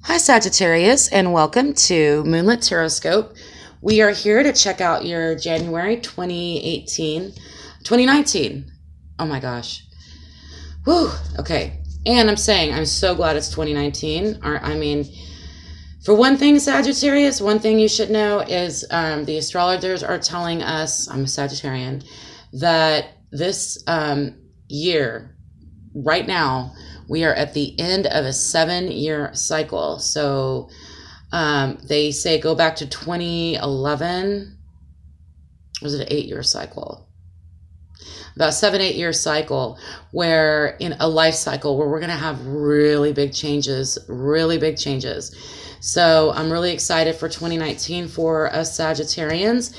Hi Sagittarius, and welcome to Moonlit Taroscope. We are here to check out your January 2019. Oh my gosh. Whew. Okay. And I'm so glad it's 2019. For one thing, Sagittarius, one thing you should know is the astrologers are telling us, I'm a Sagittarian, that this year, right now, we are at the end of a 7-year cycle. So they say go back to 2011. Was it an 8-year cycle? About 7-8 year cycle, where in a life cycle where we're going to have really big changes. So I'm really excited for 2019 for us Sagittarians.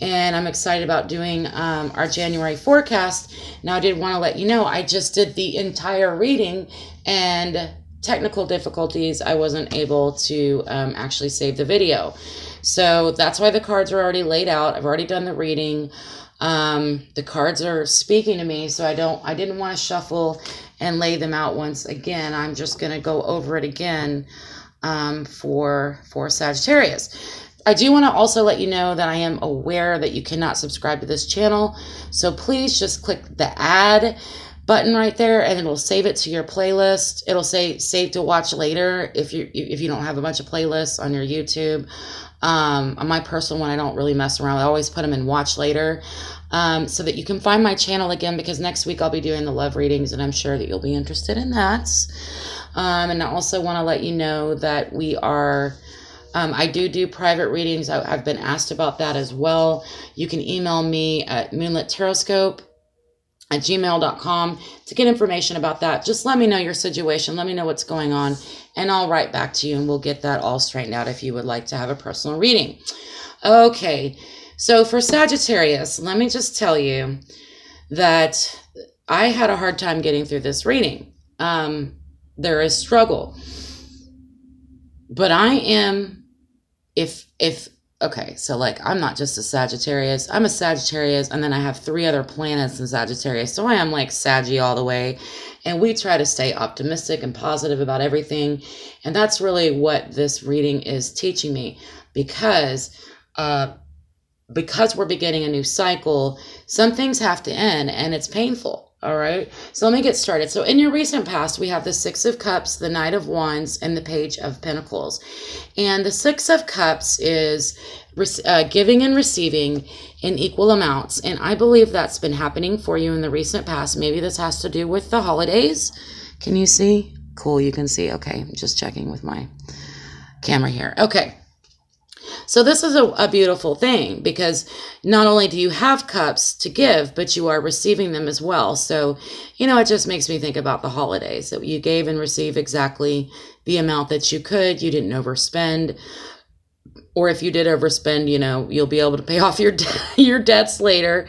And I'm excited about doing our January forecast. Now, I did want to let you know, I just did the entire reading, and technical difficulties, I wasn't able to actually save the video. So that's why the cards are already laid out. I've already done the reading. The cards are speaking to me, so I didn't want to shuffle and lay them out once again. I'm just going to go over it again for Sagittarius. I do want to also let you know that I am aware that you cannot subscribe to this channel. So please just click the add button right there, and it'll save it to your playlist. It'll say save to watch later if you don't have a bunch of playlists on your YouTube. On my personal one, I don't really mess around. I always put them in watch later so that you can find my channel again, because next week I'll be doing the love readings, and I'm sure that you'll be interested in that. And I also want to let you know that we are... I do private readings. I've been asked about that as well. You can email me at moonlittaroscope@gmail.com to get information about that. Just let me know your situation. Let me know what's going on, and I'll write back to you, and we'll get that all straightened out if you would like to have a personal reading. Okay, so for Sagittarius, let me just tell you that I had a hard time getting through this reading. There is struggle. But I am... okay, so like, I'm not just a Sagittarius, I'm a Sagittarius, and then I have 3 other planets in Sagittarius, so I am like Saggy all the way, and we try to stay optimistic and positive about everything, and that's really what this reading is teaching me, because we're beginning a new cycle, some things have to end, and it's painful. All right, so let me get started. So in your recent past, we have the 6 of Cups, the Knight of Wands, and the Page of Pentacles. And the 6 of Cups is giving and receiving in equal amounts. And I believe that's been happening for you in the recent past. Maybe this has to do with the holidays. Can you see? Cool, you can see. Okay, I'm just checking with my camera here. Okay. So this is a beautiful thing, because not only do you have cups to give, but you are receiving them as well. So, it just makes me think about the holidays, that you gave and received exactly the amount that you could. You didn't overspend. Or if you did overspend, you'll be able to pay off your debts later.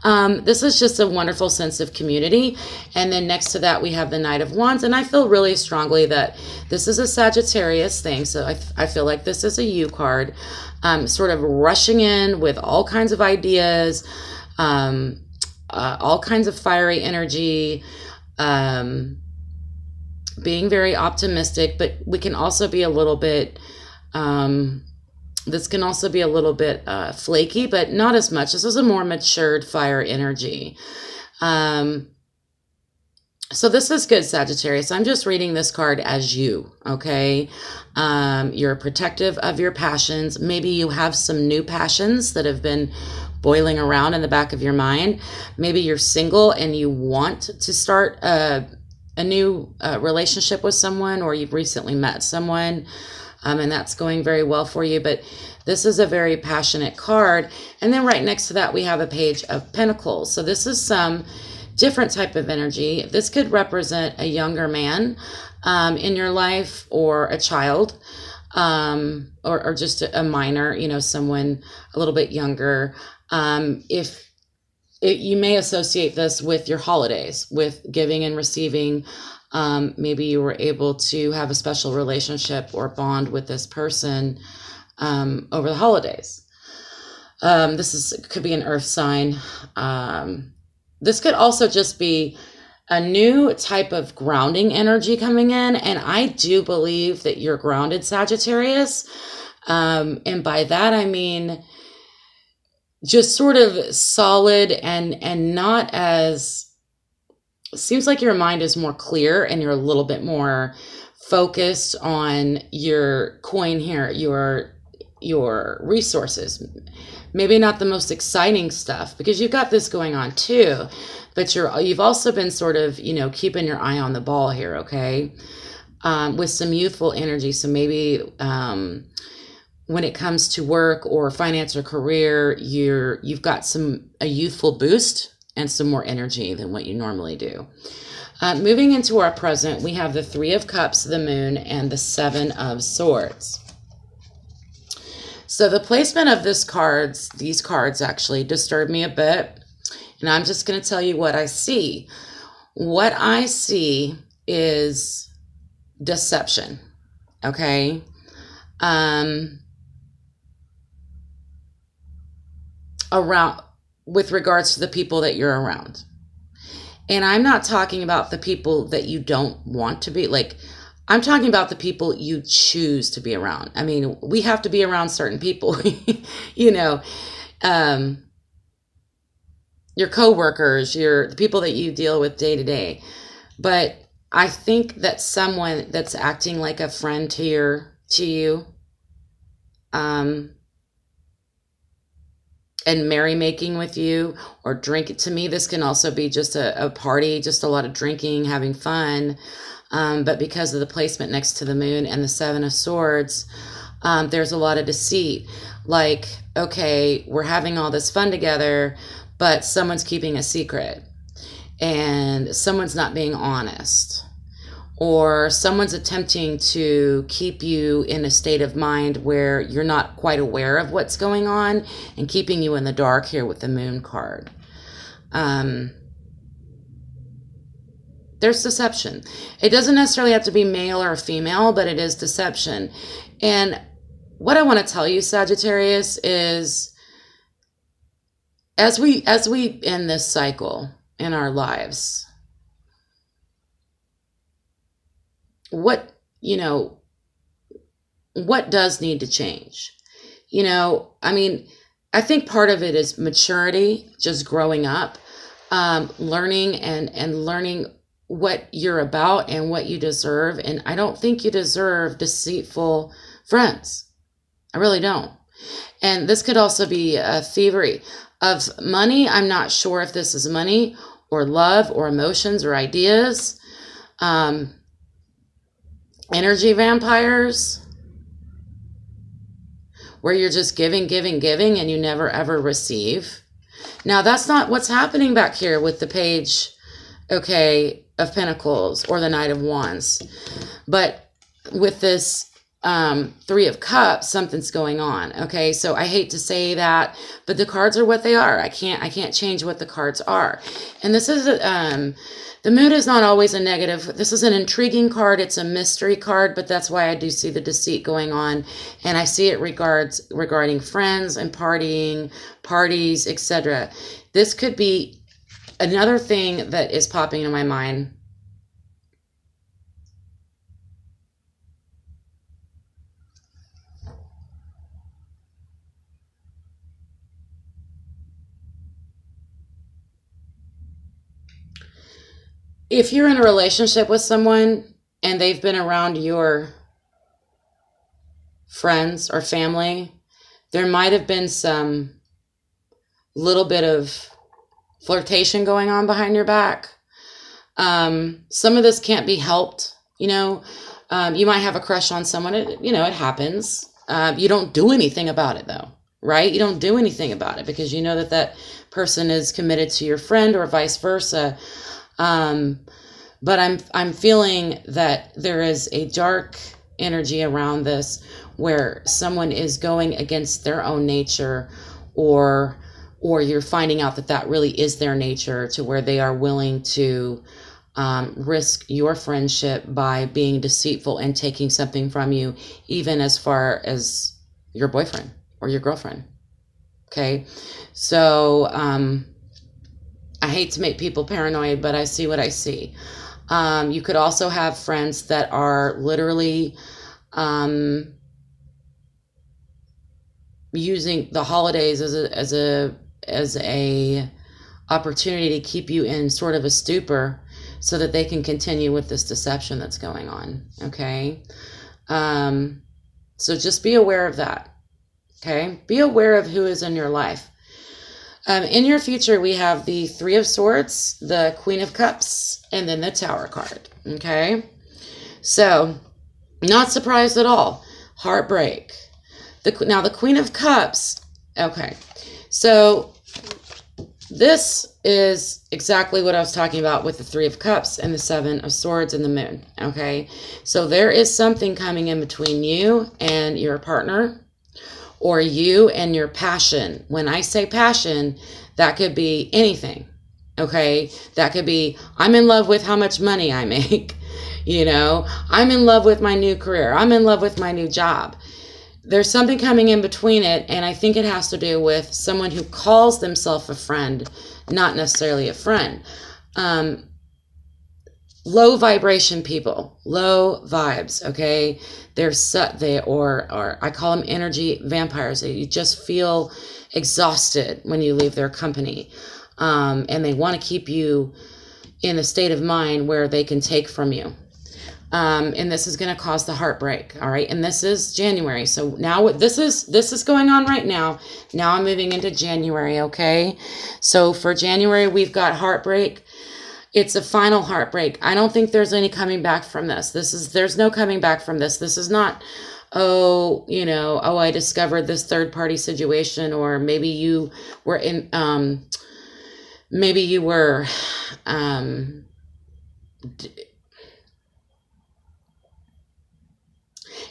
This is just a wonderful sense of community. And then next to that, we have the Knight of Wands. And I feel really strongly that this is a Sagittarius thing. So I feel like this is a you card, sort of rushing in with all kinds of ideas, all kinds of fiery energy, being very optimistic. But we can also be a little bit... this can also be a little bit flaky, but not as much. This is a more matured fire energy. So this is good, Sagittarius. I'm just reading this card as you, okay? You're protective of your passions. Maybe you have some new passions that have been boiling around in the back of your mind. Maybe you're single and you want to start a new relationship with someone, or you've recently met someone. And that's going very well for you. But this is a very passionate card. And then right next to that, we have a Page of Pentacles. So this is some different type of energy. This could represent a younger man in your life, or a child, or just a minor, someone a little bit younger. You may associate this with your holidays, with giving and receiving. Maybe you were able to have a special relationship or bond with this person over the holidays. Could be an earth sign. This could also just be a new type of grounding energy coming in. And I do believe that you're grounded, Sagittarius. And by that, I mean just sort of solid and not as, seems like your mind is more clear and you're a little bit more focused on your coin here, your resources. Maybe not the most exciting stuff, because you've got this going on too, but you've also been sort of, you know, keeping your eye on the ball here, okay? With some youthful energy. So maybe when it comes to work or finance or career, you've got a youthful boost and some more energy than what you normally do. Moving into our present, we have the Three of Cups, the Moon, and the Seven of Swords. So the placement of these cards actually disturbed me a bit. And I'm just going to tell you what I see. What I see is deception. Okay. With regards to the people that you're around. And I'm not talking about the people that you don't want to be, like, I'm talking about the people you choose to be around. I mean, we have to be around certain people, you know, your coworkers, the people that you deal with day to day. But I think that someone that's acting like a friend to you, and merrymaking with you, or drink. To me, this can also be just a party, just a lot of drinking, having fun. But because of the placement next to the Moon and the Seven of Swords, there's a lot of deceit. Like, okay, we're having all this fun together, but someone's keeping a secret, and someone's not being honest, or someone's attempting to keep you in a state of mind where you're not quite aware of what's going on, and keeping you in the dark here with the Moon card. There's deception. It doesn't necessarily have to be male or female, but it is deception. And what I want to tell you, Sagittarius, is as we end this cycle in our lives, what does need to change? You know, I mean, I think part of it is maturity, just growing up, learning and learning what you're about and what you deserve. And I don't think you deserve deceitful friends. I really don't. And this could also be a thievery of money. I'm not sure if this is money or love or emotions or ideas. Energy vampires, where you're just giving, and you never ever receive. Now, that's not what's happening back here with the Page, okay, of Pentacles, or the Knight of Wands. But with this Three of Cups, something's going on. Okay, so I hate to say that, but the cards are what they are. I can't change what the cards are. And this is the Moon is not always a negative. This is an intriguing card. It's a mystery card, but that's why I do see the deceit going on. And I see it regarding friends and partying, parties, etc. This could be another thing that is popping in my mind. If you're in a relationship with someone and they've been around your friends or family, there might have been some little bit of flirtation going on behind your back. Some of this can't be helped. You know, you might have a crush on someone. It happens. You don't do anything about it, though, right? You don't do anything about it because you know that person is committed to your friend, or vice versa. But I'm feeling that there is a dark energy around this, where someone is going against their own nature, or you're finding out that really is their nature, to where they are willing to risk your friendship by being deceitful and taking something from you, even as far as your boyfriend or your girlfriend. Okay, so I hate to make people paranoid, but I see what I see. You could also have friends that are literally using the holidays as a opportunity to keep you in sort of a stupor so that they can continue with this deception that's going on. Okay. So just be aware of that. Okay. Be aware of who is in your life. In your future, we have the Three of Swords, the Queen of Cups, and then the Tower card. Okay. So not surprised at all. Heartbreak. Now the Queen of Cups. Okay. So this is exactly what I was talking about with the Three of Cups and the Seven of Swords and the Moon. Okay. So there is something coming in between you and your partner, or you and your passion. When I say passion, that could be anything. Okay. That could be, I'm in love with how much money I make. You know, I'm in love with my new career. I'm in love with my new job. There's something coming in between it, and I think it has to do with someone who calls themselves a friend, not necessarily a friend. Low vibration people, low vibes, okay? Or I call them energy vampires. You just feel exhausted when you leave their company, and they want to keep you in a state of mind where they can take from you. And this is going to cause the heartbreak. All right. And this is January. So now this is going on right now. Now I'm moving into January. Okay. So for January, we've got heartbreak. It's a final heartbreak. I don't think there's any coming back from this. There's no coming back from this. This is not, I discovered this third party situation, or maybe you were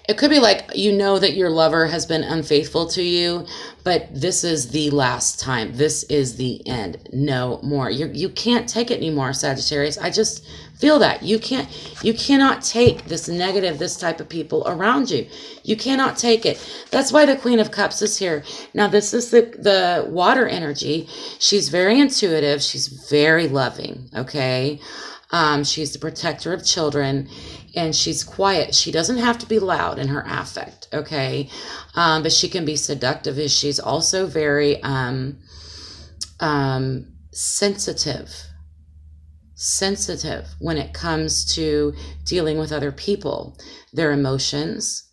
it could be like, that your lover has been unfaithful to you, but this is the last time. This is the end. No more. You can't take it anymore, Sagittarius. I just feel that. You cannot take this negative, this type of people around you. You cannot take it. That's why the Queen of Cups is here. Now, this is the water energy. She's very intuitive. She's very loving, okay? She's the protector of children, and she's quiet. She doesn't have to be loud in her affect, okay? But she can be seductive. She's also very sensitive when it comes to dealing with other people, their emotions,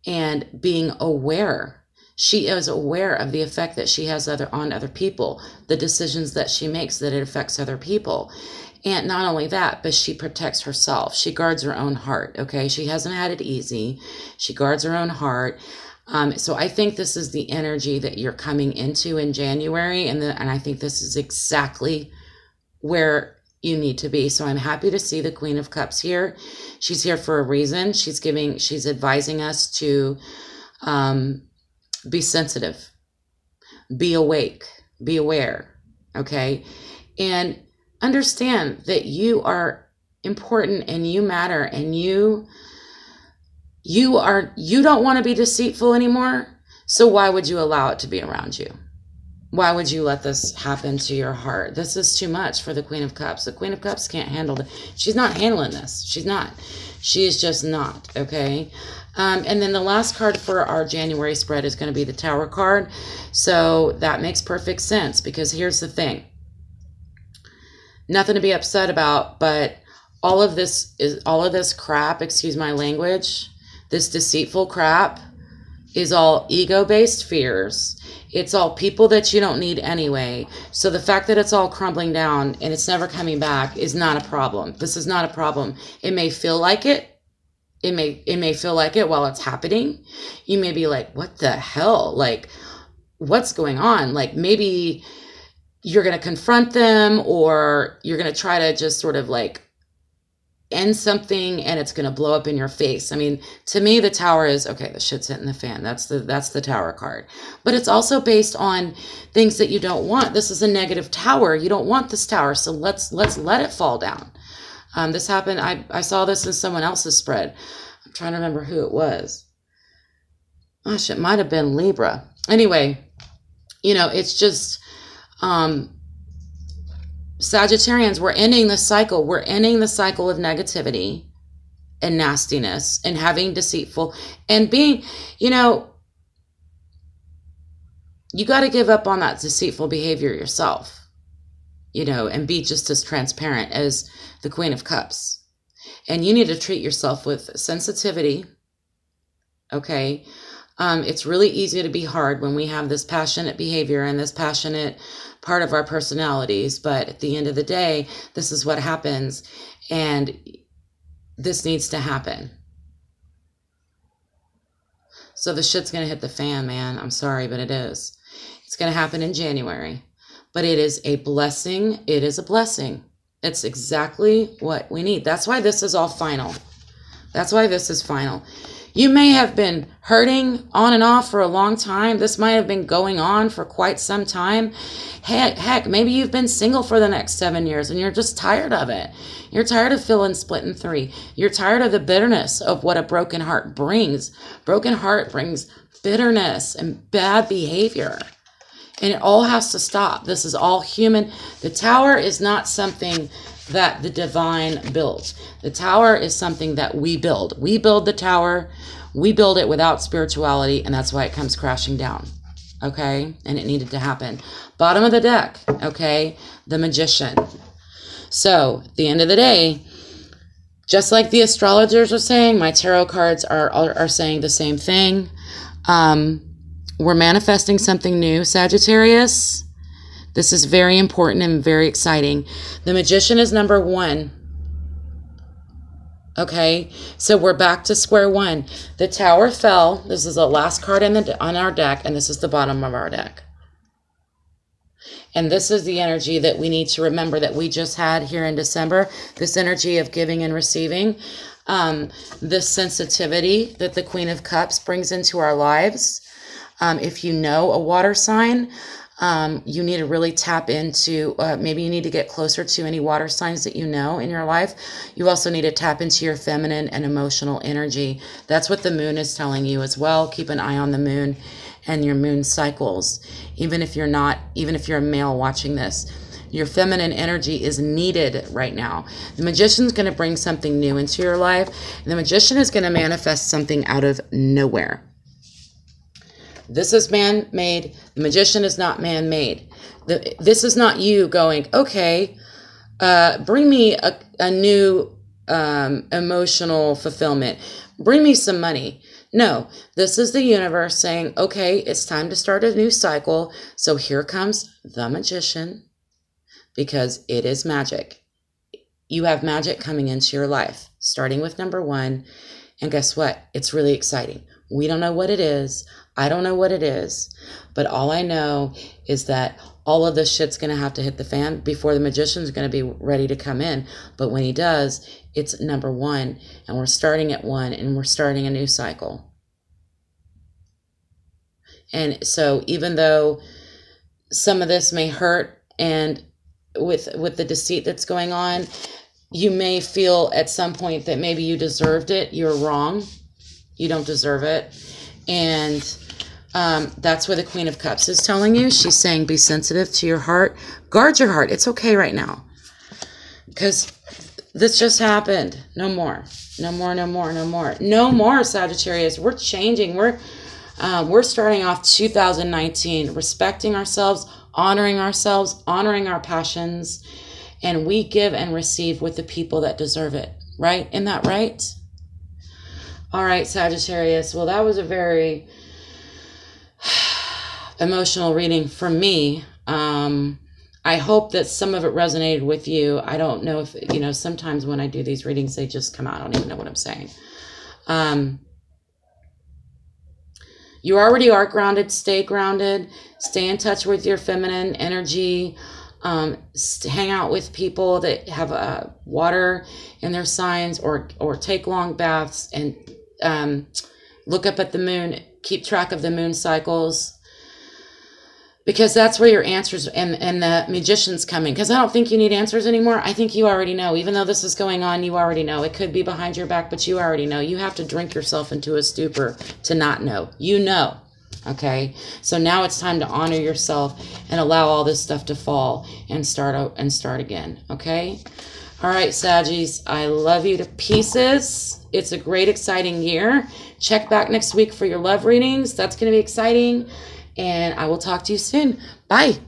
and being aware. She is aware of the effect that she has on other people, the decisions that she makes, that it affects other people. And not only that, but she protects herself. She guards her own heart, okay? She hasn't had it easy. She guards her own heart. So I think this is the energy that you're coming into in January, and I think this is exactly where you need to be. So I'm happy to see the Queen of Cups here. She's here for a reason. She's advising us to be sensitive, be awake, be aware, okay? And understand that you are important and you matter, and you don't want to be deceitful anymore. So why would you allow it to be around you? Why would you let this happen to your heart? This is too much for the Queen of Cups. The Queen of Cups can't handle it. She's not handling this. She's not. She's just not, okay? And then the last card for our January spread is going to be the Tower card. So that makes perfect sense, because here's the thing. Nothing to be upset about, but all of this crap, excuse my language, this deceitful crap is all ego-based fears. It's all people that you don't need anyway. So the fact that it's all crumbling down and it's never coming back is not a problem. This is not a problem. It may feel like it. It may feel like it while it's happening. You may be like, what the hell? Like, what's going on? Like, maybe you're going to confront them, or you're going to try to just sort of like end something, and it's going to blow up in your face. I mean, to me, the Tower is, okay, the shit's hitting the fan. That's the Tower card. But it's also based on things that you don't want. This is a negative Tower. You don't want this Tower, so let's let it fall down. This happened, I saw this in someone else's spread. I'm trying to remember who it was. Gosh, it might have been Libra. Anyway, it's just, Sagittarians, we're ending the cycle. We're ending the cycle of negativity and nastiness and having deceitful and being, you know, you got to give up on that deceitful behavior yourself, you know, and be just as transparent as the Queen of Cups. And you need to treat yourself with sensitivity. Okay. It's really easy to be hard when we have this passionate behavior and this passionate part of our personalities. But at the end of the day, this is what happens. And this needs to happen. So the shit's going to hit the fan, man. I'm sorry, but it is. It's going to happen in January. But it is a blessing. It is a blessing. It's exactly what we need. That's why this is all final. That's why this is final. You may have been hurting on and off for a long time. This might have been going on for quite some time. Heck, maybe you've been single for the next 7 years and you're just tired of it. You're tired of feeling split in three. You're tired of the bitterness of what a broken heart brings. Broken heart brings bitterness and bad behavior. And it all has to stop. This is all human. The tower is not something that the divine builds. The tower is something that we build. We build the tower. We build it without spirituality, and that's why it comes crashing down. Okay? And it needed to happen. Bottom of the deck, okay? The Magician. So, at the end of the day, just like the astrologers are saying, my tarot cards are saying the same thing. We're manifesting something new, Sagittarius. This is very important and very exciting. The Magician is number 1. Okay, so we're back to square one. The Tower fell. This is the last card on our deck, and this is the bottom of our deck. And this is the energy that we need to remember that we just had here in December. This energy of giving and receiving. This sensitivity that the Queen of Cups brings into our lives. If you know a water sign, you need to really tap into, maybe you need to get closer to any water signs that you know in your life. You also need to tap into your feminine and emotional energy. That's what the moon is telling you as well. Keep an eye on the moon and your moon cycles. Even if you're a male watching this, your feminine energy is needed right now. The Magician's going to bring something new into your life. And the Magician is going to manifest something out of nowhere. This is man-made. The Magician is not man-made. This is not you going, okay, bring me a new emotional fulfillment. Bring me some money. No, this is the universe saying, okay, it's time to start a new cycle. So here comes the Magician, because it is magic. You have magic coming into your life, starting with number 1. And guess what? It's really exciting. We don't know what it is. I don't know what it is, but all I know is that all of this shit's going to have to hit the fan before the Magician's going to be ready to come in. But when he does, it's number 1, and we're starting at 1, and we're starting a new cycle. And so even though some of this may hurt, and with the deceit that's going on, you may feel at some point that maybe you deserved it. You're wrong. You don't deserve it. And that's what the Queen of Cups is telling you. She's saying, be sensitive to your heart. Guard your heart. It's okay right now. Because this just happened. No more. No more, no more, no more. No more, Sagittarius. We're changing. We're starting off 2019, respecting ourselves, honoring our passions. And we give and receive with the people that deserve it. Right? Isn't that right? All right, Sagittarius. Well, that was a very emotional reading for me. I hope that some of it resonated with you. I don't know if, sometimes when I do these readings, they just come out. I don't even know what I'm saying. You already are grounded. Stay grounded. Stay in touch with your feminine energy. Hang out with people that have water in their signs, or take long baths, and look up at the moon. Keep track of the moon cycles, because that's where your answers and the Magician's coming. Because I don't think you need answers anymore. I think you already know. Even though this is going on, you already know. It could be behind your back, but you already know. You have to drink yourself into a stupor to not know. You know. Okay, so now it's time to honor yourself and allow all this stuff to fall and start out and start again. Okay, all right, Saggies, I love you to pieces. It's a great, exciting year. Check back next week for your love readings. That's going to be exciting, and I will talk to you soon. Bye.